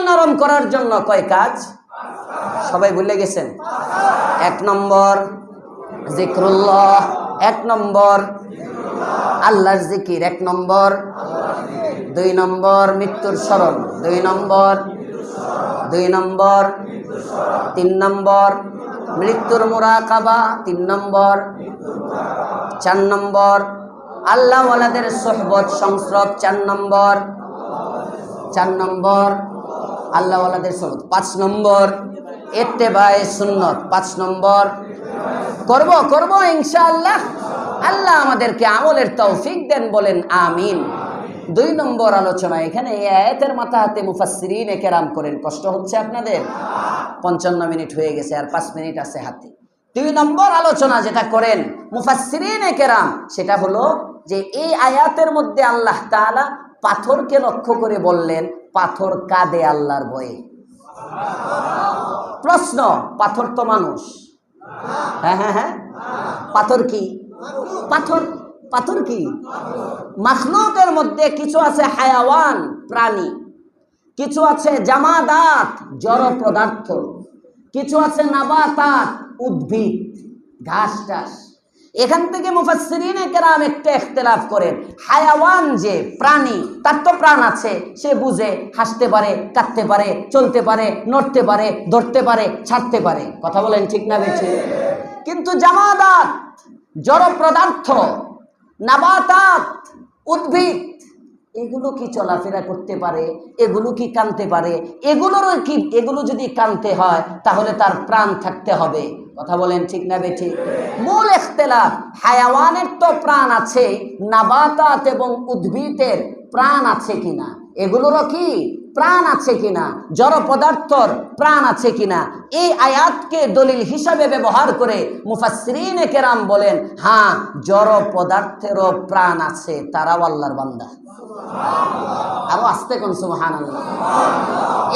নরম করার জন্য কয় কাজ? সবাই ভুলে গেছেন? 1 নম্বর জিক্রুল্লাহ, 1 নম্বর আল্লাহর জিকির, 1 নম্বর 2 নম্বর মৃত্যুর স্মরণ, 2 নম্বর 3 নম্বর মৃত্যুর মুরাকাবা, 3 নম্বর 4 নম্বর আল্লাহ ওয়ালাদের সোহবত সংস্রব, 4 নম্বর আল্লাহ ওয়ালাদের সোহবত, 5 নম্বর ইত্তেবায়ে সুন্নাত, 5 নম্বর করব ইনশাআল্লাহ। আল্লাহ আমাদেরকে আমলের তৌফিক দেন, বলেন আমিন। 2 নম্বর আলোচনা এখানে এই আয়াতের মাথাতে মুফাসসিরিনে কেরাম করেন। কষ্ট হচ্ছে আপনাদের? 55 মিনিট হয়ে গেছে, আর 5 মিনিট আছে হাতে। 2 নম্বর আলোচনা যেটা করেন মুফাসসিরিনে কেরাম, সেটা হলো যে এই আয়াতের মধ্যে আল্লাহ তাআলা পাথরকে লক্ষ্য করে বললেন, পাথর কাঁদে আল্লাহর ভয়ে। প্রশ্ন, পাথর তো মানুষ? হ্যাঁ, পাথর কি? পাথর কি? মাখলুকের মধ্যে কিছু আছে হায়াওয়ান, প্রাণী, কিছু আছে জামাদাত, জড় পদার্থ, কিছু আছে নাবাতাত, উদ্ভিদ, ঘাস টাস। এখান থেকে মুফাসসিরিনে কেরাম একটা ইখতিলাফ করেন। হায়াওয়ান যে প্রাণী, তার তো প্রাণ আছে, সে বুঝে, হাসতে পারে, কাঁদতে পারে, চলতে পারে, নড়তে পারে, ধরতে পারে, ছাড়তে পারে। কথা বলেন ঠিক না বেঠিক? কিন্তু জামাদাত, জড় পদার্থ, নাবাতাত, উদ্ভিদ, এগুলো কি চলাফেরা করতে পারে? এগুলো কি কাঁদতে পারে? এগুলো যদি কাঁদতে হয় তাহলে তার প্রাণ থাকতে হবে। কথা বলেন ঠিক না বেঠিক? মূল ইখতিলাফ, হায়াওয়ানের তো প্রাণ আছে, নাবাতাত এবং উদ্ভিদের প্রাণ আছে কিনা, এগুলোরও কি প্রাণ আছে কিনা, জড় পদার্থর প্রাণ আছে কিনা, এই আয়াতকে দলিল হিসাবে ব্যবহার করে মুফাসসিরিনে কেরাম বলেন, হ্যাঁ, জড় পদার্থেরও প্রাণ আছে, তারাও আল্লাহর বান্দা। আরো আস্তে কোন সুবহানাল্লাহ।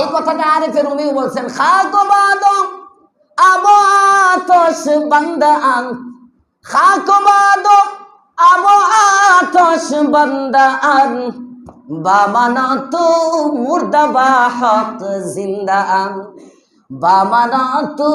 এই কথাটা আরিফে রুমিও বলছেন, খাকবাদ আবু আতশ বান্দান, খাকবাদ আবু আতশ বান্দান, বামানা তো মুর্দাবা হক জিন্দান, বামানা তো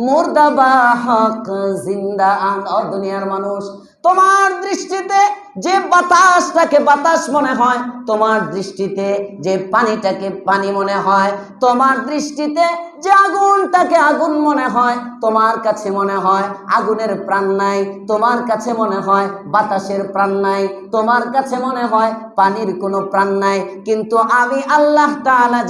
মুর্দাবা হক জিন্দান। ও দুনিয়ার মানুষ, তোমার দৃষ্টিতে যে বাতাসটাকে বাতাস মনে হয়, তোমার দৃষ্টিতে যে পানিটাকে পানি মনে হয়, তোমার দৃষ্টিতে যে আগুনটাকে আগুন মনে হয়, তোমার কাছে মনে হয় আগুনের প্রাণ নাই, তোমার কাছে মনে হয় বাতাসের প্রাণ নাই, তোমার কাছে মনে হয় পানির কোনো প্রাণ নাই। কিন্তু আমি আল্লাহ তাআলা